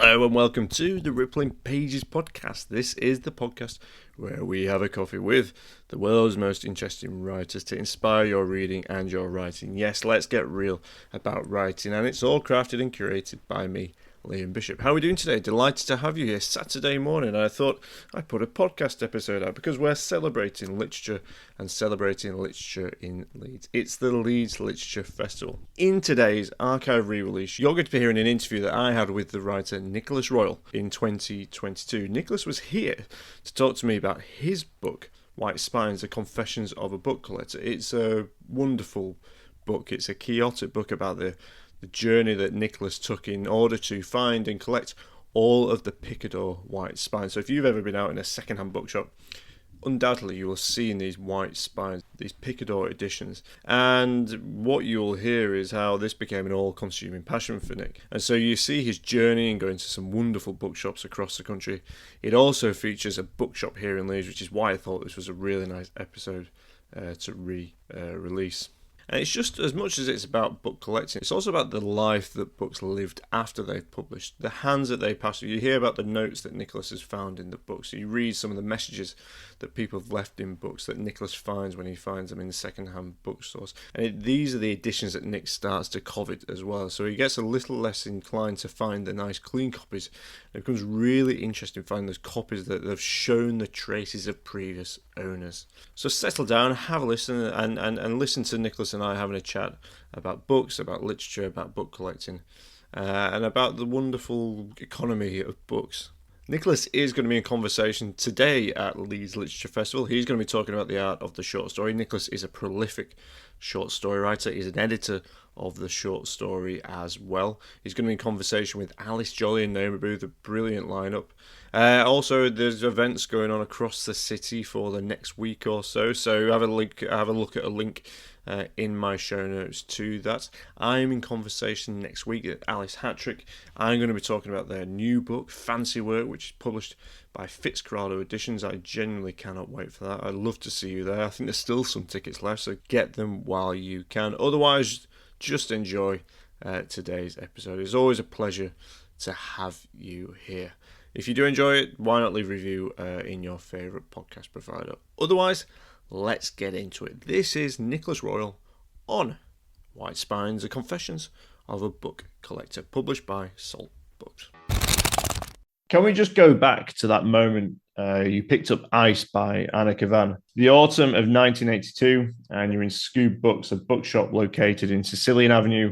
Hello and welcome to the Rippling Pages podcast. This is the podcast where we have a coffee with the world's most interesting writers to inspire your reading and your writing. Yes, let's get real about writing, and it's all crafted and curated by me, Liam Bishop. How are we doing today? Delighted to have you here Saturday morning. I thought I'd put a podcast episode out because we're celebrating literature and celebrating literature in Leeds. It's the Leeds Literature Festival. In today's archive re-release, you're going to be hearing an interview that I had with the writer Nicholas Royle in 2022. Nicholas was here to talk to me about his book, White Spines, The Confessions of a Book Collector. It's a wonderful book. It's a chaotic book about the journey that Nicholas took in order to find and collect all of the Picador white spines. So if you've ever been out in a second-hand bookshop, undoubtedly you will see in these white spines, these Picador editions. And what you'll hear is how this became an all-consuming passion for Nick. And so you see his journey and going to some wonderful bookshops across the country. It also features a bookshop here in Leeds, which is why I thought this was a really nice episode to release. And it's just as much as it's about book collecting, it's also about the life that books lived after they've published, the hands that they pass through. You hear about the notes that Nicholas has found in the books. You read some of the messages that people have left in books that Nicholas finds when he finds them in second-hand bookstores. And these are the editions that Nick starts to covet as well. So he gets a little less inclined to find the nice clean copies. It becomes really interesting finding those copies that have shown the traces of previous owners. So settle down, have a listen, and listen to Nicholas and I having a chat about books, about literature, about book collecting, and about the wonderful economy of books. Nicholas is going to be in conversation today at Leeds Literature Festival. He's going to be talking about the art of the short story. Nicholas is a prolific short story writer. He's an editor of the short story as well. He's going to be in conversation with Alice Jolly and Naomi, a brilliant lineup. Also, there's events going on across the city for the next week or so. So have a look at a link in my show notes to that. I'm in conversation next week with Alice Hattrick. I'm going to be talking about their new book, Fancy Work, which is published by Fitzcarraldo Editions. I genuinely cannot wait for that. I'd love to see you there. I think there's still some tickets left, so get them while you can. Otherwise, just enjoy today's episode. It's always a pleasure to have you here. If you do enjoy it, why not leave a review in your favourite podcast provider? Otherwise, let's get into it. This is Nicholas Royle on White Spines, The Confessions of a Book Collector, published by Salt Books. Can we just go back to that moment you picked up Ice by Anna Kavan, the autumn of 1982, and you're in Scoob Books, a bookshop located in Sicilian Avenue,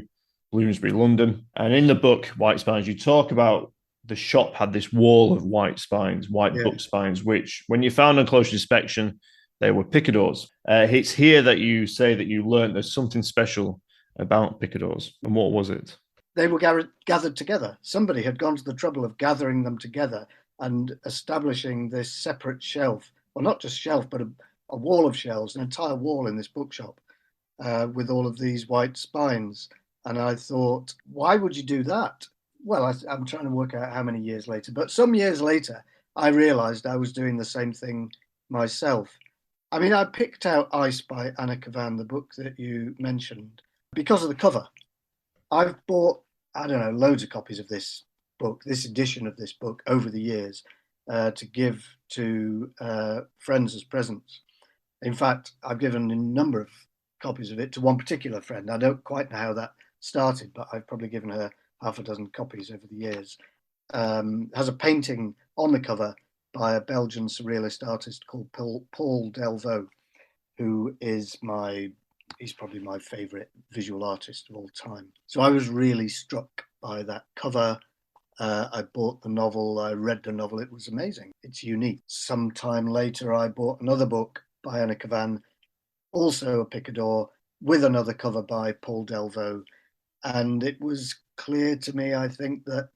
Bloomsbury, London. And in the book, White Spines, you talk about the shop had this wall of white spines, book spines, which when you found on close inspection, they were Picadors. It's here that you say that you learned there's something special about Picadors. And what was it? They were gathered together. Somebody had gone to the trouble of gathering them together and establishing this separate shelf, well, not just shelf, but a wall of shelves, an entire wall in this bookshop with all of these white spines. And I thought, why would you do that? Well, I'm trying to work out how many years later, but some years later, I realized I was doing the same thing myself. I mean, I picked out Ice by Anna Kavan, the book that you mentioned, because of the cover. I've bought, I don't know, loads of copies of this book, this edition of this book over the years to give to friends as presents. In fact, I've given a number of copies of it to one particular friend. I don't quite know how that started, but I've probably given her half a dozen copies over the years. Has a painting on the cover by a Belgian surrealist artist called Paul Delvaux, who is he's probably my favourite visual artist of all time. So I was really struck by that cover. I bought the novel, I read the novel, it was amazing. It's unique. Sometime later, I bought another book by Anna Kavan, also a Picador, with another cover by Paul Delvaux. And it was clear to me, I think, that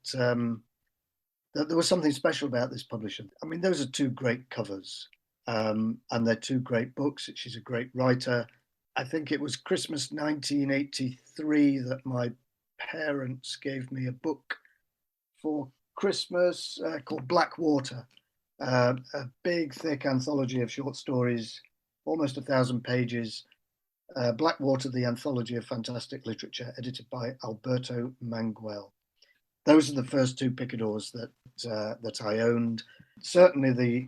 there was something special about this publisher. I mean, those are two great covers, and they're two great books. She's a great writer. I think it was Christmas 1983 that my parents gave me a book for Christmas called Black Water, a big, thick anthology of short stories, almost 1,000 pages. Black Water, the Anthology of Fantastic Literature, edited by Alberto Manguel. Those are the first two Picadors that I owned. Certainly the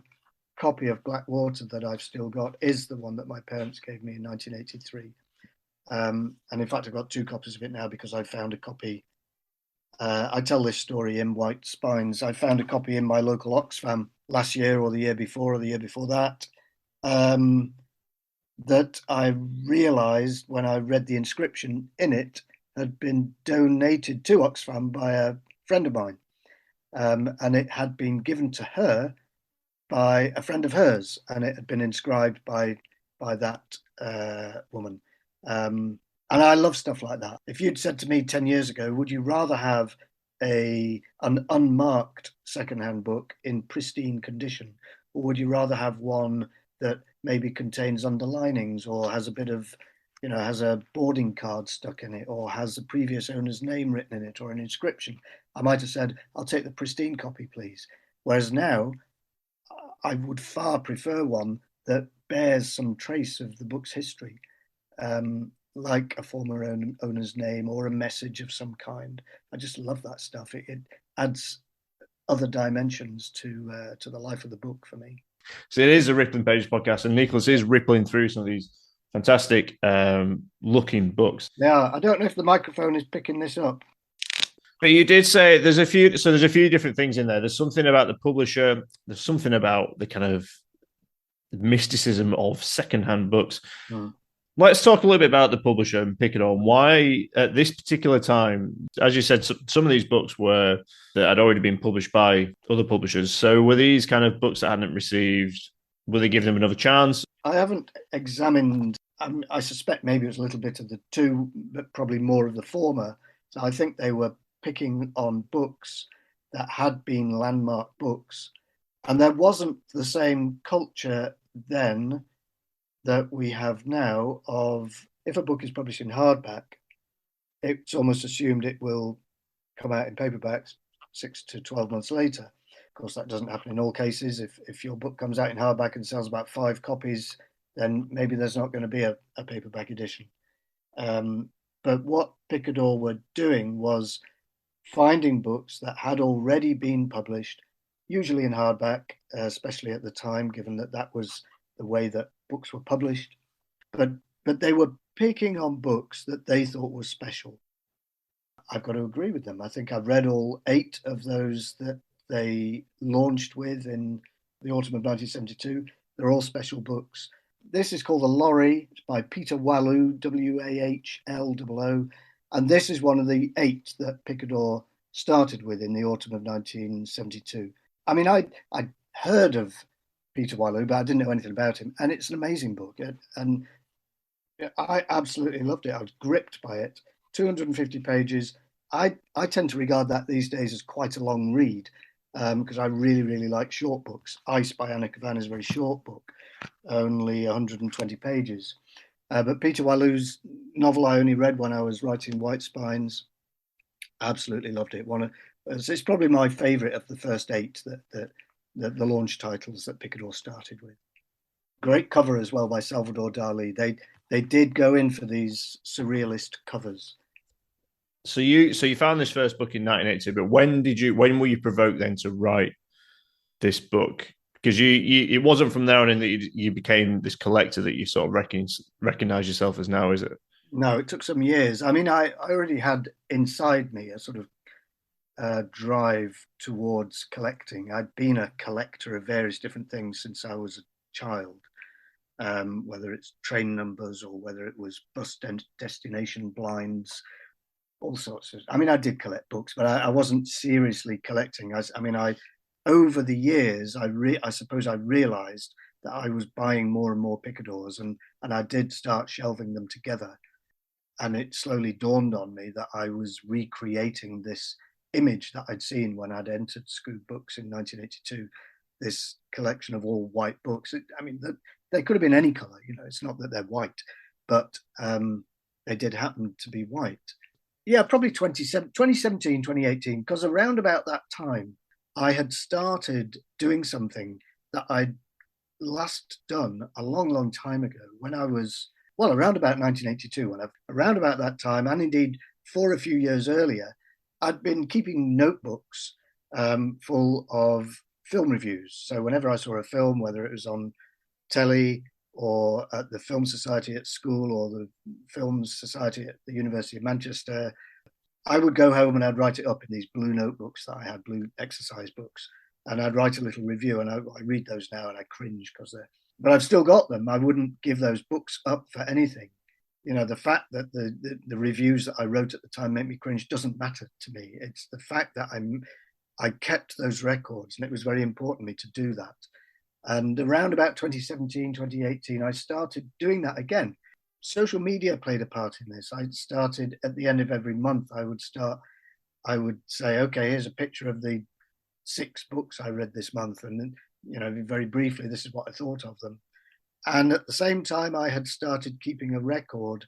copy of Blackwater that I've still got is the one that my parents gave me in 1983. And in fact, I've got two copies of it now because I found a copy. I tell this story in White Spines. I found a copy in my local Oxfam last year or the year before that, that I realised when I read the inscription in it had been donated to Oxfam by a friend of mine. And it had been given to her by a friend of hers, and it had been inscribed by that woman. And I love stuff like that. If you'd said to me 10 years ago, would you rather have an unmarked secondhand book in pristine condition, or would you rather have one that maybe contains underlinings or has a bit of, has a boarding card stuck in it or has the previous owner's name written in it or an inscription? I might have said, I'll take the pristine copy, please. Whereas now, I would far prefer one that bears some trace of the book's history, like a former owner's name or a message of some kind. I just love that stuff. It adds other dimensions to the life of the book for me. So it is a Rippling Pages podcast, and Nicholas is rippling through some of these fantastic looking books. Yeah, I don't know if the microphone is picking this up. But you did say there's a few different things in there. There's something about the publisher. There's something about the kind of mysticism of secondhand books. Let's talk a little bit about the publisher and Picador. Why at this particular time, as you said, some of these books that had already been published by other publishers. So were these kind of books that hadn't received? Will they give them another chance? I haven't examined. I suspect maybe it was a little bit of the two, but probably more of the former. So I think they were picking on books that had been landmark books, and there wasn't the same culture then that we have now of, if a book is published in hardback, it's almost assumed it will come out in paperbacks 6 to 12 months later. Of course, that doesn't happen in all cases. If your book comes out in hardback and sells about 5 copies, then maybe there's not going to be a paperback edition. But what Picador were doing was finding books that had already been published, usually in hardback, especially at the time, given that that was the way that books were published. But they were picking on books that they thought were special. I've got to agree with them. I think I've read all 8 of those that they launched with in the autumn of 1972. They're all special books. This is called The Lorry. It's by Peter Walloo, Wahloo, and this is one of the 8 that Picador started with in the autumn of 1972. I mean, I'd heard of Peter Walloo, but I didn't know anything about him, and it's an amazing book, and I absolutely loved it. I was gripped by it. 250 pages. I tend to regard that these days as quite a long read, because I really, really like short books. Ice by Anna Kavan is a very short book, only 120 pages. But Peter Walloo's novel I only read when I was writing White Spines. Absolutely loved it. It's probably my favourite of the first 8 that the launch titles that Picador started with. Great cover as well by Salvador Dali. They did go in for these surrealist covers. So you found this first book in 1982, but when were you provoked then to write this book? Because it wasn't from there on in that you became this collector that you sort of recognize yourself as now, is it? No, it took some years. I mean, I already had inside me a sort of drive towards collecting. I'd been a collector of various different things since I was a child, whether it's train numbers or whether it was bus destination blinds, all sorts of. I mean, I did collect books, but I wasn't seriously collecting. Over the years, I suppose I realised that I was buying more and more Picadors, and I did start shelving them together. And it slowly dawned on me that I was recreating this image that I'd seen when I'd entered Scrooge Books in 1982, this collection of all white books. They could have been any colour, it's not that they're white, but they did happen to be white. Yeah, probably 2017, 2018, because around about that time, I had started doing something that I'd last done a long, long time ago when I was, around about 1982, around about that time, and indeed for a few years earlier, I'd been keeping notebooks full of film reviews. So whenever I saw a film, whether it was on telly or at the Film Society at school or the Film Society at the University of Manchester, I would go home and I'd write it up in these blue notebooks that I had, blue exercise books, and I'd write a little review. And I read those now and I cringe because they're, but I've still got them. I wouldn't give those books up for anything. You know, the fact that the reviews that I wrote at the time make me cringe doesn't matter to me. It's the fact that I kept those records, and it was very important to me to do that. And around about 2017, 2018, I started doing that again. Social media played a part in this. I started at the end of every month, I would say, okay, here's a picture of the 6 books I read this month. And then, you know, very briefly, this is what I thought of them. And at the same time, I had started keeping a record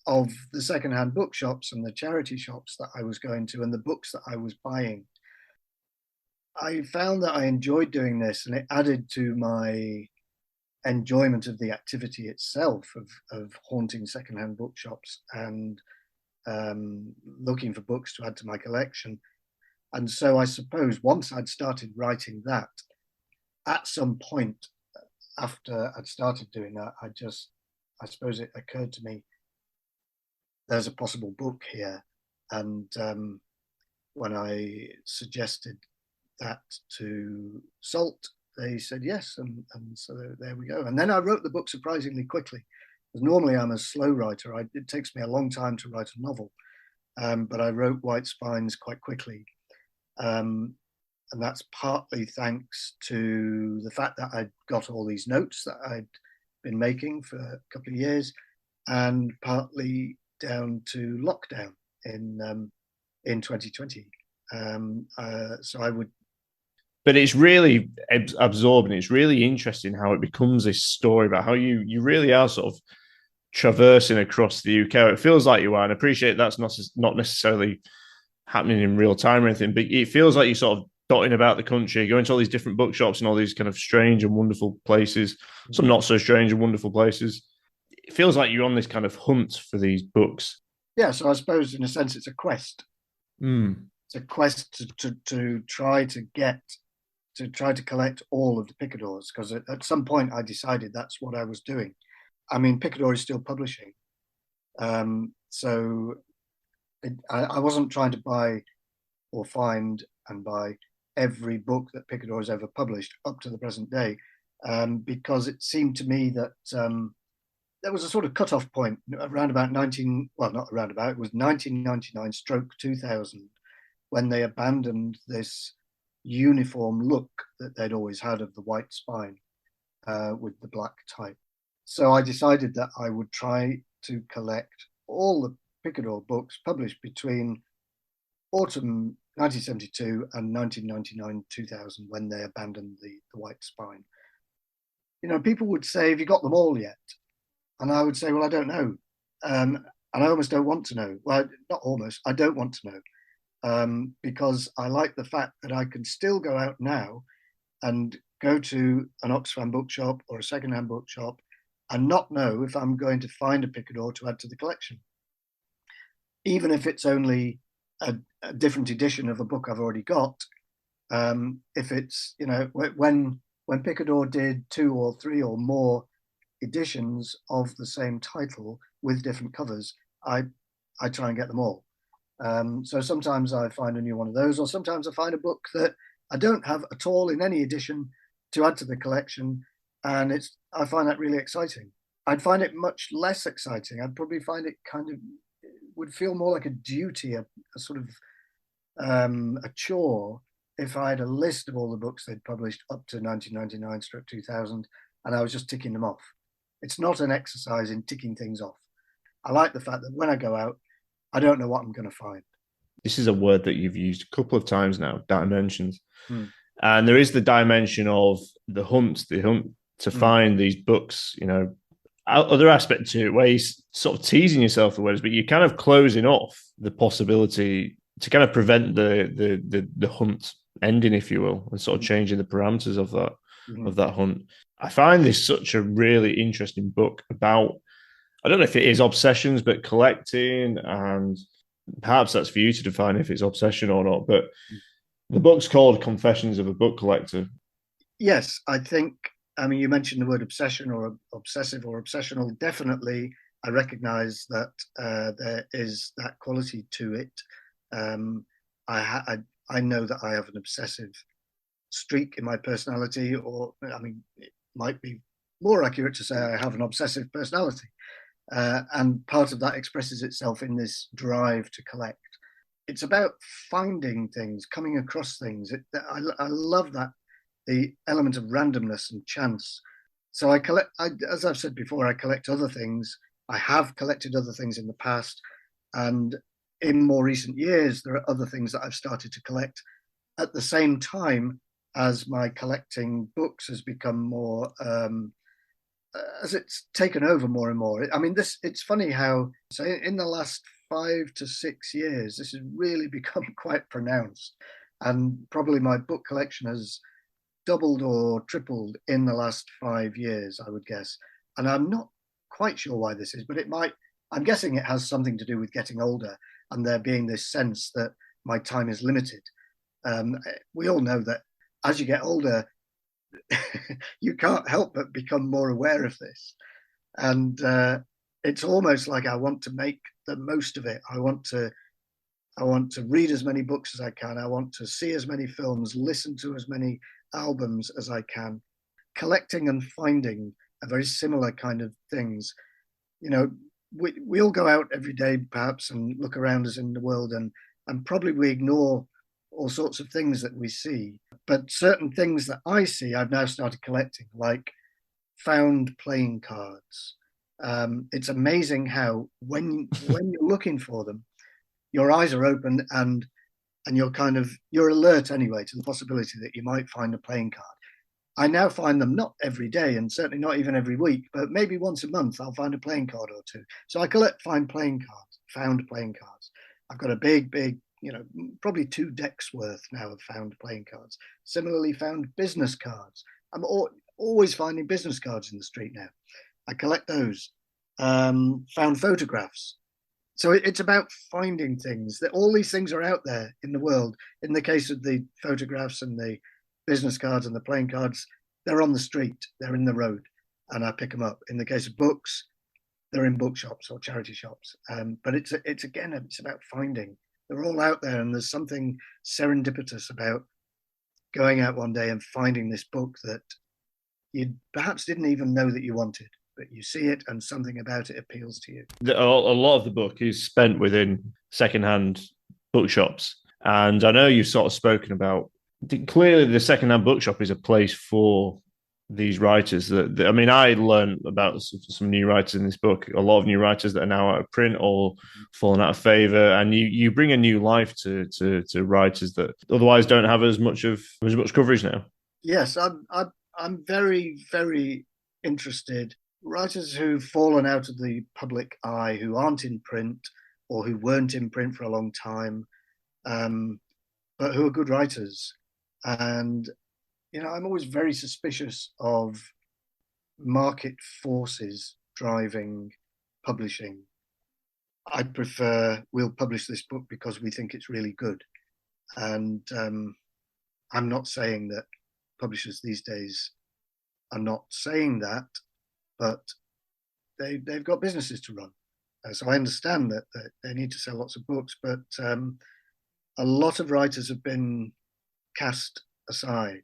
of the secondhand bookshops and the charity shops that I was going to and the books that I was buying. I found that I enjoyed doing this, and it added to my enjoyment of the activity itself of haunting secondhand bookshops and looking for books to add to my collection. And so I suppose once I'd started writing that, at some point after I'd started doing that, I suppose it occurred to me, there's a possible book here. And when I suggested that to Salt, they said yes, and so there we go. And then I wrote the book surprisingly quickly, because normally I'm a slow writer. It takes me a long time to write a novel, but I wrote White Spines quite quickly, and that's partly thanks to the fact that I'd got all these notes that I'd been making for a couple of years, and partly down to lockdown in 2020. So I would. But it's really absorbing. It's really interesting how it becomes this story about how you really are sort of traversing across the UK. It feels like you are, and I appreciate that's not necessarily happening in real time or anything, but it feels like you're sort of dotting about the country, going to all these different bookshops and all these kind of strange and wonderful places, some not so strange and wonderful places. It feels like you're on this kind of hunt for these books. Yeah, so I suppose in a sense it's a quest. Mm. It's a quest to try to collect all of the Picadors, because at some point I decided that's what I was doing. I mean, Picador is still publishing, so I wasn't trying to buy or find and buy every book that Picador has ever published up to the present day, because it seemed to me that there was a sort of cut-off point around about it was 1999 stroke 2000, when they abandoned this uniform look that they'd always had of the white spine with the black type. So I decided that I would try to collect all the Picador books published between autumn 1972 and 1999-2000, when they abandoned the white spine. You know, people would say, have you got them all yet? And I would say, well, I don't know. And I almost don't want to know. Well, not almost, I don't want to know. Because I like the fact that I can still go out now and go to an Oxfam bookshop or a secondhand bookshop and not know if I'm going to find a Picador to add to the collection, even if it's only a different edition of a book I've already got. If it's, you know, when Picador did 2 or 3 or more editions of the same title with different covers, I try and get them all. So sometimes I find a new one of those, or sometimes I find a book that I don't have at all in any edition to add to the collection, and I find that really exciting. I'd find it much less exciting. I'd probably find it would feel more like a duty, a sort of a chore, if I had a list of all the books they'd published up to 1999-2000, and I was just ticking them off. It's not an exercise in ticking things off. I like the fact that when I go out, I don't know what I'm going to find. This is a word that you've used a couple of times now, dimensions. And there is the dimension of the hunt to find these books, you know, other aspect to it where you're sort of teasing yourself the words, but you're kind of closing off the possibility to kind of prevent the hunt ending, if you will, and sort of changing the parameters of that hunt. I find this such a really interesting book about, I don't know if it is obsessions, but collecting and perhaps that's for you to define if it's obsession or not, but the book's called Confessions of a Book Collector. Yes, I think, I mean, you mentioned the word obsession or obsessive or obsessional. Definitely, I recognize that there is that quality to it. Um, I know that I have an obsessive streak in my personality, or I mean, it might be more accurate to say I have an obsessive personality. And part of that expresses itself in this drive to collect. It's about finding things, coming across things. I love that, the element of randomness and chance. So I collect, as I've said before, I collect other things. I have collected other things in the past. And in more recent years, there are other things that I've started to collect at the same time as my collecting books has become more as it's taken over more and more. I mean, it's funny how, so in the last 5 to 6 years, this has really become quite pronounced. And probably my book collection has doubled or tripled in the last 5 years, I would guess. And I'm not quite sure why this is, but I'm guessing it has something to do with getting older and there being this sense that my time is limited. We all know that as you get older, you can't help but become more aware of this. And it's almost like I want to make the most of it. I want to read as many books as I can. I want to see as many films, listen to as many albums as I can. Collecting and finding are very similar kind of things. You know, we all go out every day perhaps and look around us in the world, and probably we ignore all sorts of things that we see. But certain things that I see, I've now started collecting, like found playing cards. It's amazing how when you're looking for them, your eyes are open and you're alert anyway to the possibility that you might find a playing card. I now find them not every day and certainly not even every week, but maybe once a month I'll find a playing card or two. So I collect found playing cards. I've got a big, probably 2 decks worth now of found playing cards. Similarly, found business cards. I'm always finding business cards in the street now. I collect those. Found photographs. So it's about finding things. That all these things are out there in the world. In the case of the photographs and the business cards and the playing cards, they're on the street, they're in the road, and I pick them up. In the case of books, they're in bookshops or charity shops. But it's about finding. They're all out there, and there's something serendipitous about going out one day and finding this book that you perhaps didn't even know that you wanted, but you see it and something about it appeals to you. A lot of the book is spent within secondhand bookshops. And I know you've sort of spoken about, clearly the secondhand bookshop is a place for these writers. I mean, I learned about some new writers in this book, a lot of new writers that are now out of print or fallen out of favor. And you bring a new life to writers that otherwise don't have as much coverage now. Yes, I'm very, very interested. Writers who've fallen out of the public eye, who aren't in print or who weren't in print for a long time, but who are good writers. And, I'm always very suspicious of market forces driving publishing. I prefer we'll publish this book because we think it's really good. And I'm not saying that publishers these days are not saying that, but they've got businesses to run. So I understand that they need to sell lots of books, but a lot of writers have been cast aside.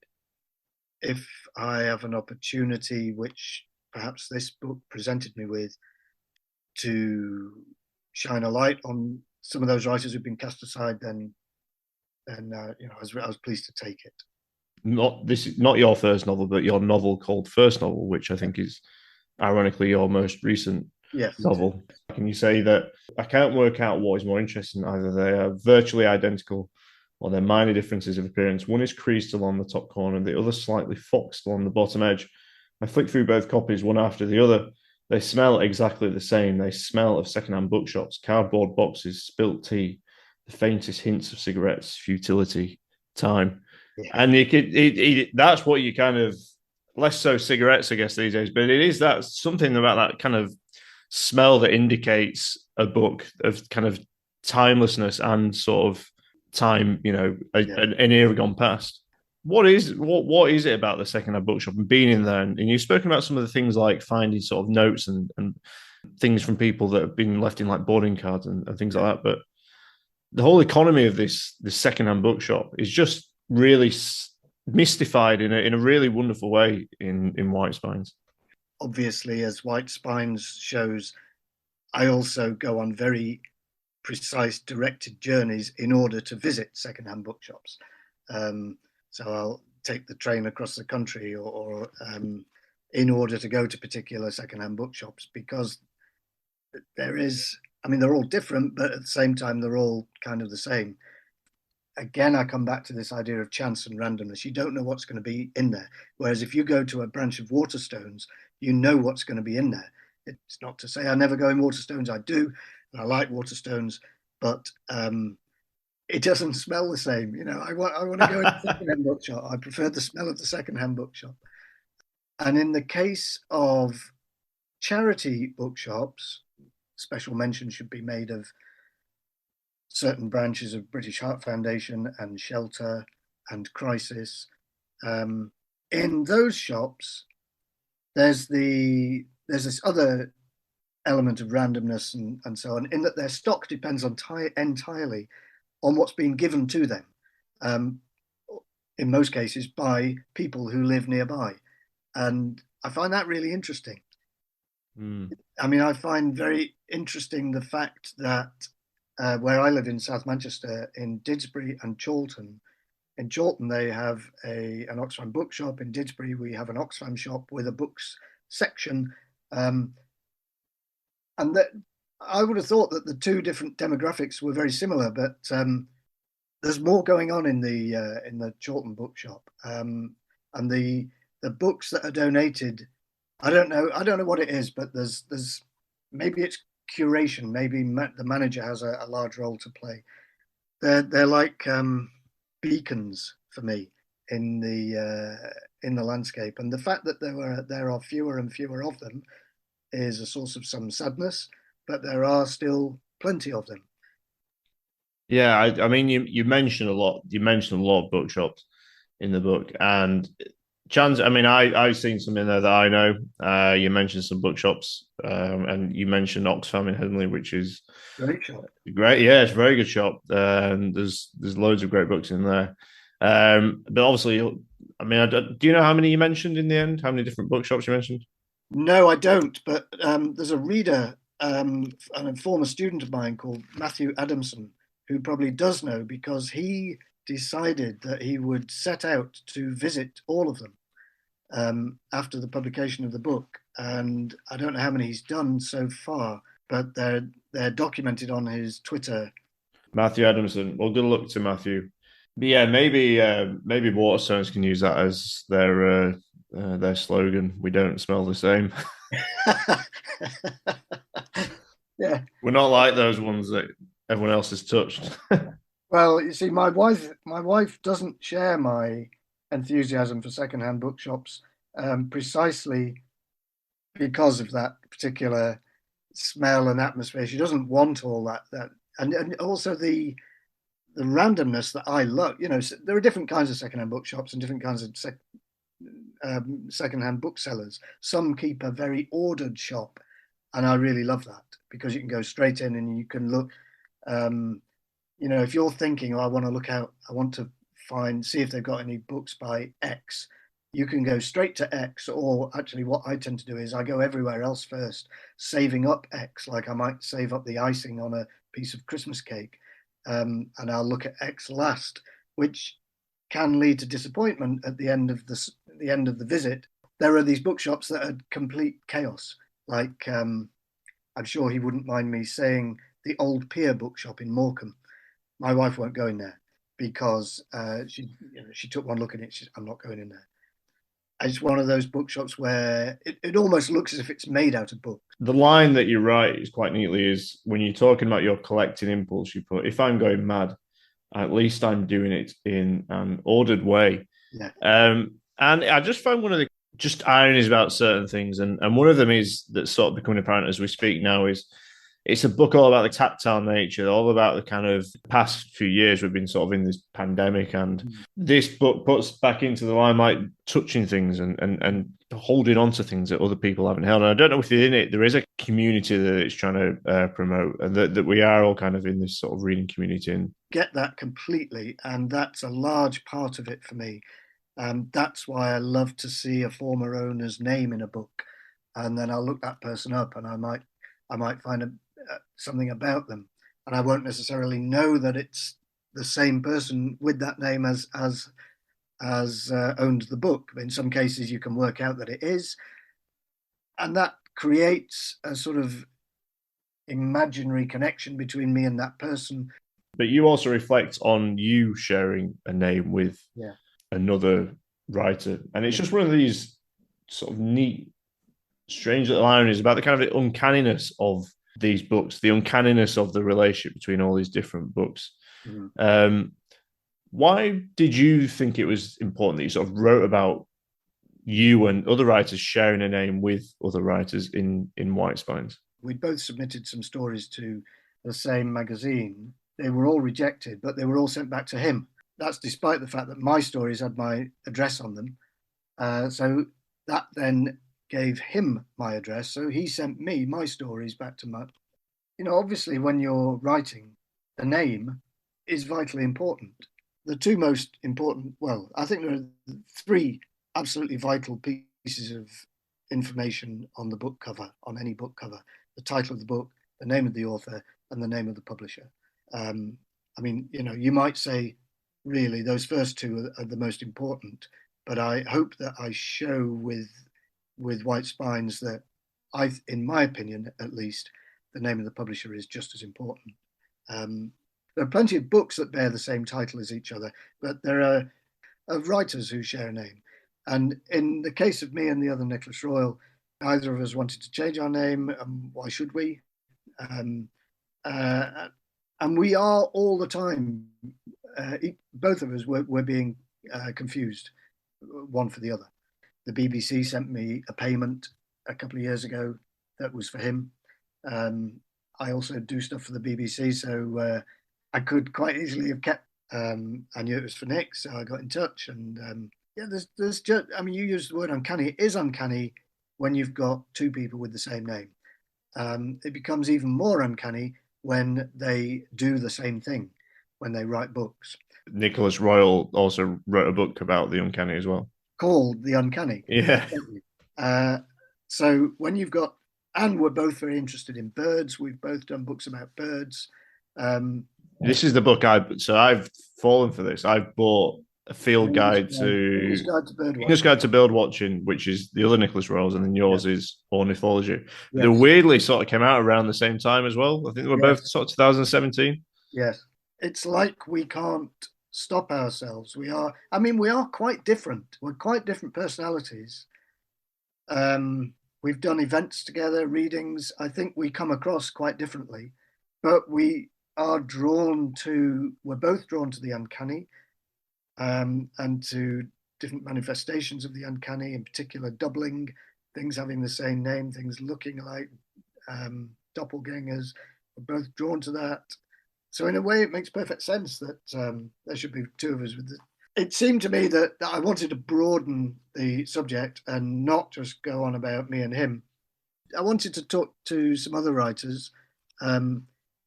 If I have an opportunity, which perhaps this book presented me with, to shine a light on some of those writers who've been cast aside, then I was pleased to take it. Not your first novel, but your novel called First Novel, which I think is ironically your most recent novel. Can you say that I can't work out what is more interesting? Either they are virtually identical or they're minor differences of appearance. One is creased along the top corner, the other slightly foxed along the bottom edge. I flick through both copies one after the other. They smell exactly the same. They smell of secondhand bookshops, cardboard boxes, spilt tea, the faintest hints of cigarettes, futility, time. Yeah. And that's what you kind of, less so cigarettes, I guess, these days, but it is that something about that kind of smell that indicates a book of kind of timelessness and sort of time, Yeah. an era gone past. What is it about the secondhand bookshop and being in there? And you've spoken about some of the things like finding sort of notes and things from people that have been left in like boarding cards and things like that. But the whole economy of this secondhand bookshop is just really mystified in a really wonderful way in White Spines. Obviously, as White Spines shows, I also go on very precise directed journeys in order to visit secondhand bookshops. So I'll take the train across the country or in order to go to particular secondhand bookshops because there is, I mean, they're all different, but at the same time, they're all kind of the same. Again, I come back to this idea of chance and randomness. You don't know what's going to be in there. Whereas if you go to a branch of Waterstones, you know what's going to be in there. It's not to say I never go in Waterstones. I do, and I like Waterstones, but it doesn't smell the same. I want to go in the secondhand bookshop. I prefer the smell of the secondhand bookshop. And in the case of charity bookshops, special mention should be made of certain branches of British Heart Foundation and Shelter and Crisis. In those shops, there's this other element of randomness and so on, in that their stock depends entirely on what's being given to them. In most cases, by people who live nearby, and I find that really interesting. Mm. I mean, I find very interesting the fact that where I live in South Manchester, in Didsbury and Chorlton. In Chorlton, they have an Oxfam bookshop. In Didsbury, we have an Oxfam shop with a books section. And that I would have thought that the two different demographics were very similar, but there's more going on in the Chorlton bookshop. And the books that are donated, I don't know what it is, but there's maybe it's curation. Maybe the manager has a large role to play. They're like beacons for me in the landscape, and the fact that there are fewer and fewer of them is a source of some sadness, but there are still plenty of them. Yeah, I mean, you mentioned a lot. You mentioned a lot of bookshops in the book, and chance. I mean, I've seen some in there that I know. You mentioned some bookshops, and you mentioned Oxfam in Henley, which is Great shop. great. Yeah, it's a very good shop. There's loads of great books in there. But obviously, I mean, do you know how many you mentioned in the end? How many different bookshops you mentioned? No, I don't. But there's a reader, and a former student of mine called Matthew Adamson, who probably does know because he decided that he would set out to visit all of them after the publication of the book. And I don't know how many he's done so far, but they're documented on his Twitter. Matthew Adamson. Well, good luck to Matthew. But yeah, maybe Waterstones can use that as their slogan. We don't smell the same. Yeah. We're not like those ones that everyone else has touched. Well, you see, my wife doesn't share my enthusiasm for secondhand bookshops precisely because of that particular smell and atmosphere. She doesn't want all that and also the randomness that I love. There are different kinds of secondhand bookshops and different kinds of secondhand booksellers. Some keep a very ordered shop, and I really love that because you can go straight in and you can look. If you're thinking, oh, I want to look out, I want to see if they've got any books by X, you can go straight to X. Or actually, what I tend to do is I go everywhere else first, saving up X, like I might save up the icing on a piece of Christmas cake, and I'll look at X last, which can lead to disappointment at the end of the visit. There are these bookshops that are complete chaos, like I'm sure he wouldn't mind me saying the Old Pier bookshop in Morecambe. My wife won't go in there because she took one look at it. I'm not going in there. It's one of those bookshops where it almost looks as if it's made out of books. The line that you write is quite neatly is when you're talking about your collecting impulse, you put, if I'm going mad, at least I'm doing it in an ordered way. Yeah. And I just found one of the just ironies about certain things, and one of them is that sort of becoming apparent as we speak now is it's a book all about the tactile nature, all about the kind of past few years we've been sort of in this pandemic, and this book puts back into the limelight touching things and holding on to things that other people haven't held. And I don't know if within it there is a community that it's trying to promote, and that we are all kind of in this sort of reading community. And get that completely, and that's a large part of it for me. That's why I love to see a former owner's name in a book, and then I'll look that person up, and I might find something about them, and I won't necessarily know that it's the same person with that name as owned the book. In some cases, you can work out that it is, and that creates a sort of imaginary connection between me and that person. But you also reflect on you sharing a name with another writer, and it's just one of these sort of neat, strange little ironies about the kind of the uncanniness of these books, the uncanniness of the relationship between all these different books. Why did you think it was important that you sort of wrote about you and other writers sharing a name with other writers in White Spines? We both submitted some stories to the same magazine. They were all rejected, but they were all sent back to him. That's despite the fact that my stories had my address on them. So that then gave him my address. So he sent me my stories back to my... obviously when you're writing, the name is vitally important. The two most important, well, I think there are three absolutely vital pieces of information on the book cover, on any book cover: the title of the book, the name of the author, and the name of the publisher. You might say, really, those first two are the most important, but I hope that I show with White Spines that in my opinion, at least, the name of the publisher is just as important. There are plenty of books that bear the same title as each other, but there are writers who share a name. And in the case of me and the other Nicholas Royle, neither of us wanted to change our name. Why should we? And we are all the time, both of us were being confused, one for the other. The BBC sent me a payment a couple of years ago that was for him. I also do stuff for the BBC, so I could quite easily have kept. I knew it was for Nick, so I got in touch. And there's just, you used the word uncanny. It is uncanny when you've got two people with the same name. It becomes even more uncanny when they do the same thing, when they write books. Nicholas Royle also wrote a book about the uncanny as well, called The Uncanny. Yeah. So when you've got, and we're both very interested in birds, we've both done books about birds. This is the book I've fallen for this. I've bought a field guide to English Guide to Bird Watching, which is the other Nicholas Royle's, and then yours is Ornithology. Yes. They weirdly sort of came out around the same time as well. I think they were both sort of 2017. Yes. It's like we can't stop ourselves. We are quite different. We're quite different personalities. We've done events together, readings. I think we come across quite differently, but we're both drawn to the uncanny, and to different manifestations of the uncanny, in particular doubling, things having the same name, things looking like doppelgangers. We're both drawn to that. So in a way, it makes perfect sense that there should be two of us with this. It seemed to me that I wanted to broaden the subject and not just go on about me and him. I wanted to talk to some other writers.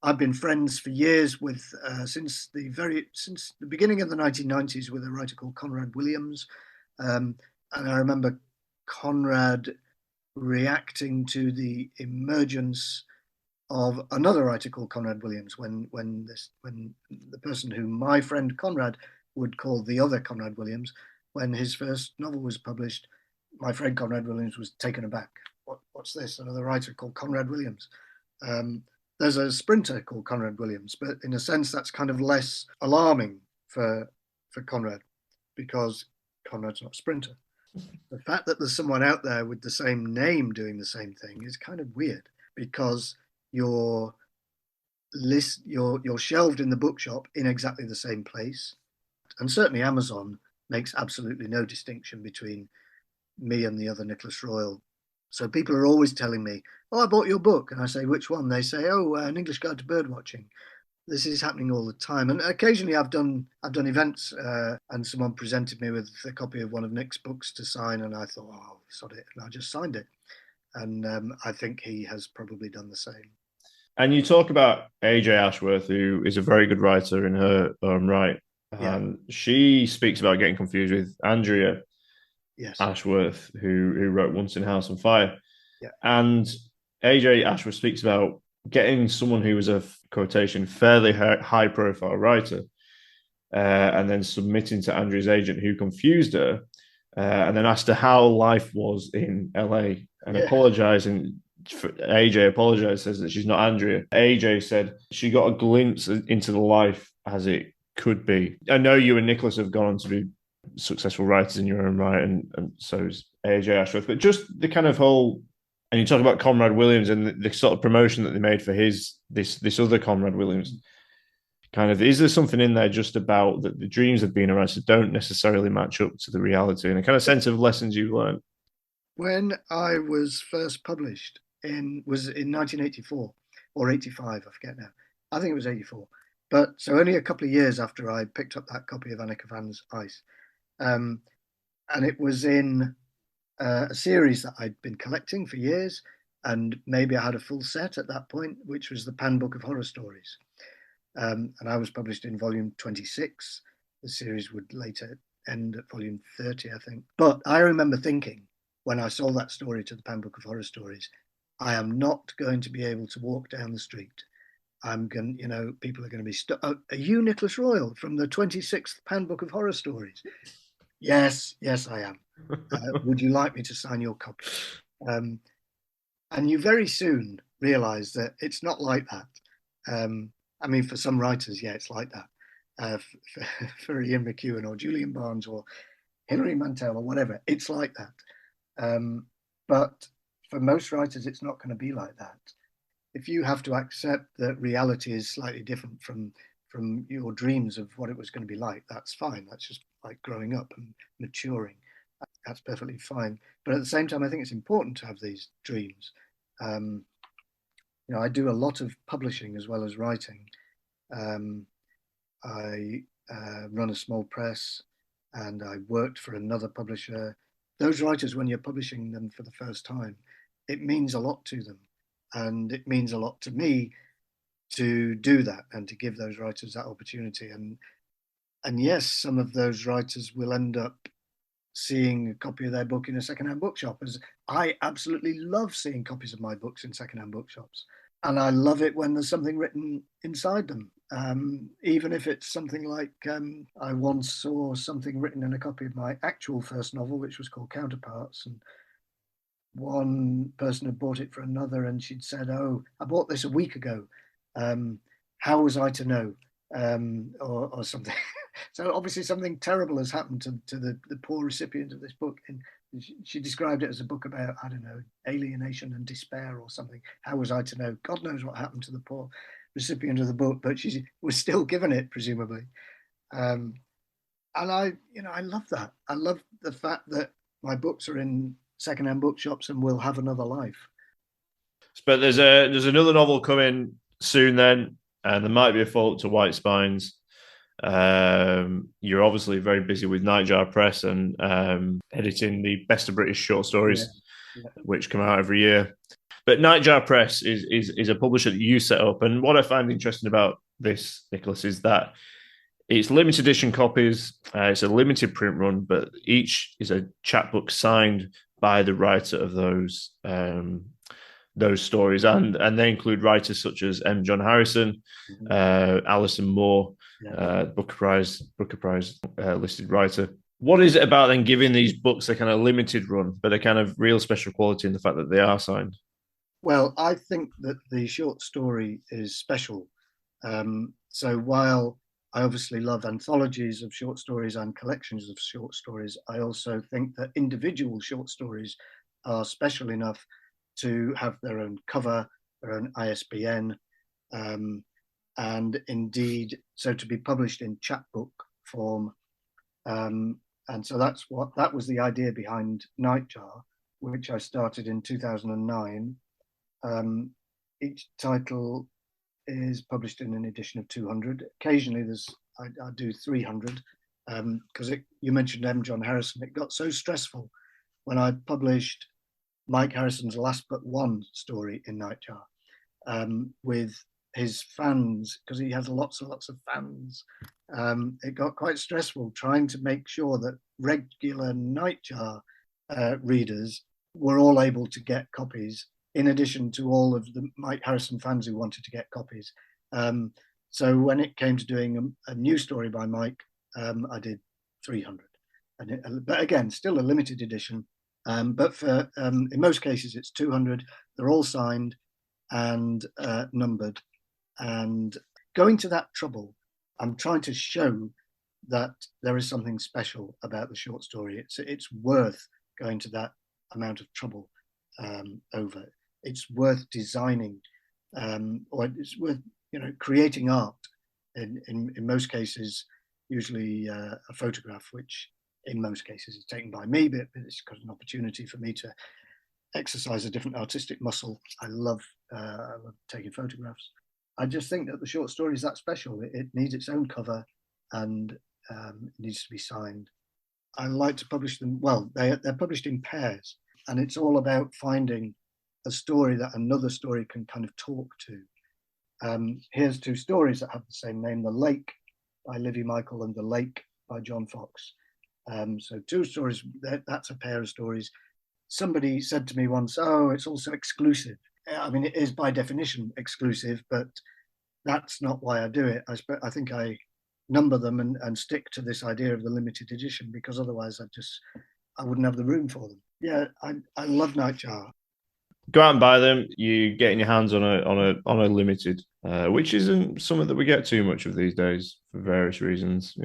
I've been friends for years with, since the beginning of the 1990s, with a writer called Conrad Williams. And I remember Conrad reacting to the emergence of another writer called Conrad Williams when the person who my friend Conrad would call the other Conrad Williams, when his first novel was published, my friend Conrad Williams was taken aback. What's this? Another writer called Conrad Williams. There's a sprinter called Conrad Williams, but in a sense that's kind of less alarming for Conrad, because Conrad's not a sprinter. The fact that there's someone out there with the same name doing the same thing is kind of weird, because you're shelved in the bookshop in exactly the same place. And certainly Amazon makes absolutely no distinction between me and the other Nicholas Royle. So people are always telling me, "Oh, I bought your book," and I say, "Which one?" They say, "Oh, An English Guide to Bird Watching." This is happening all the time, and occasionally I've done events, and someone presented me with a copy of one of Nick's books to sign, and I thought, "Oh, sod it," and I just signed it. And I think he has probably done the same. And you talk about AJ Ashworth, who is a very good writer in her own right. Yeah. And she speaks about getting confused with Andrea Yes. Ashworth, who wrote Once in House on Fire. Yeah. And AJ Ashworth speaks about getting someone who was a quotation fairly high profile writer, and then submitting to Andrea's agent, who confused her, and then asked her how life was in LA, and Yeah. apologizing. AJ apologized, says that she's not Andrea. AJ said she got a glimpse into the life as it could be. I know you and Nicholas have gone on to be successful writers in your own right, and so is AJ Ashworth. But just the kind of whole, and you talk about Conrad Williams and the sort of promotion that they made for this other Conrad Williams. Kind of, is there something in there just about that the dreams of being a writer don't necessarily match up to the reality, and a kind of sense of lessons you've learned? When I was first published in 1984 or 85, I forget now. I think it was 84. But so only a couple of years after I picked up that copy of Annika Van's Ice. Um, and it was in a series that I'd been collecting for years, and maybe I had a full set at that point, which was the Pan Book of Horror Stories. And I was published in volume 26. The series would later end at volume 30, I think. But I remember thinking when I sold that story to the Pan Book of Horror Stories, I am not going to be able to walk down the street. I'm going, people are going to be stuck. Oh, are you Nicholas Royle from the 26th Pan Book of Horror Stories? Yes, yes, I am. Would you like me to sign your copy? And you very soon realize that it's not like that. I mean, for some writers, yeah, it's like that. For Ian McEwan or Julian Barnes or Hilary Mantel or whatever, it's like that. But for most writers, it's not going to be like that. If you have to accept that reality is slightly different from your dreams of what it was going to be like, that's fine. That's just like growing up and maturing. That's perfectly fine. But at the same time, I think it's important to have these dreams. Um, I do a lot of publishing as well as writing. I run a small press, and I worked for another publisher. Those writers, when you're publishing them for the first time, it means a lot to them, and it means a lot to me to do that and to give those writers that opportunity. And yes, some of those writers will end up seeing a copy of their book in a secondhand bookshop, as I absolutely love seeing copies of my books in secondhand bookshops. And I love it when there's something written inside them. Even if it's something like I once saw something written in a copy of my actual first novel, which was called Counterparts. And one person had bought it for another, and she'd said, "Oh, I bought this a week ago. How was I to know?" Or something. So obviously something terrible has happened to the poor recipient of this book. And she described it as a book about, I don't know, alienation and despair or something. How was I to know? God knows what happened to the poor recipient of the book, but she was still given it, presumably. And I love that. I love the fact that my books are in secondhand bookshops and will have another life. But there's another novel coming soon then, and there might be a follow-up to White Spines. You're obviously very busy with Nightjar Press and editing the Best of British Short Stories, Yeah. which come out every year. But Nightjar Press is a publisher that you set up, and what I find interesting about this, Nicholas, is that it's limited edition copies. It's a limited print run, but each is a chapbook signed by the writer of those stories, and they include writers such as M. John Harrison, Alison Moore, Booker Prize listed writer. What is it about then giving these books a kind of limited run, but a kind of real special quality in the fact that they are signed? Well, I think that the short story is special. So while I obviously love anthologies of short stories and collections of short stories, I also think that individual short stories are special enough to have their own cover, their own ISBN, and indeed, so to be published in chapbook form. And so that was the idea behind Nightjar. which I started in 2009. Each title is published in an edition of 200. Occasionally I do 300 because you mentioned M. John Harrison. It got so stressful when I published Mike Harrison's Last But One story in Nightjar with his fans, because he has lots and lots of fans. It got quite stressful trying to make sure that regular Nightjar readers were all able to get copies, in addition to all of the Mike Harrison fans who wanted to get copies. So when it came to doing a new story by Mike, I did 300. But again, still a limited edition. But for in most cases, it's 200. They're all signed and numbered. And going to that trouble, I'm trying to show that there is something special about the short story. It's worth going to that amount of trouble over. It's worth designing, or it's worth creating art. In most cases, usually a photograph, which in most cases is taken by me, but it's got an opportunity for me to exercise a different artistic muscle. I love taking photographs. I just think that the short story is that special. It needs its own cover, and it needs to be signed. I like to publish them. Well, they're published in pairs, and it's all about finding a story that another story can kind of talk to. Here's two stories that have the same name: The Lake by Livy Michael and The Lake by John Fox. So two stories, that's a pair of stories. Somebody said to me once, oh, it's also exclusive. I mean, it is by definition exclusive, but that's not why I do it. I think I number them and stick to this idea of the limited edition, because otherwise I wouldn't have the room for them. Yeah, I love Nightjar. Go out and buy them. You get in your hands on a limited, which isn't something that we get too much of these days for various reasons,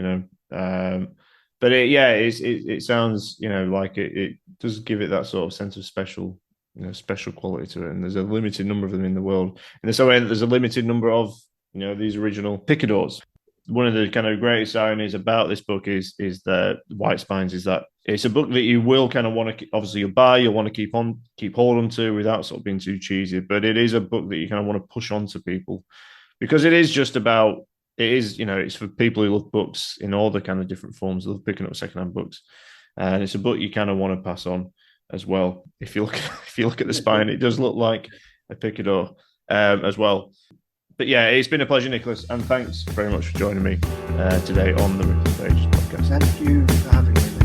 But it sounds like it does give it that sort of sense of special quality to it. And there's a limited number of them in the world, in the same way that there's a limited number of these original Picadors. One of the kind of greatest ironies about this book is the White Spines is that it's a book that you will kind of want to obviously you'll buy, you'll want to keep hold on to without sort of being too cheesy. But it is a book that you kind of want to push on to people, because it is just about. It is, it's for people who love books in all the kind of different forms. They love picking up secondhand books, and it's a book you kind of want to pass on as well. If you look at the spine, it does look like a Picador as well. But yeah, it's been a pleasure, Nicholas, and thanks very much for joining me today on the Rippling Pages podcast. Thank you for having me.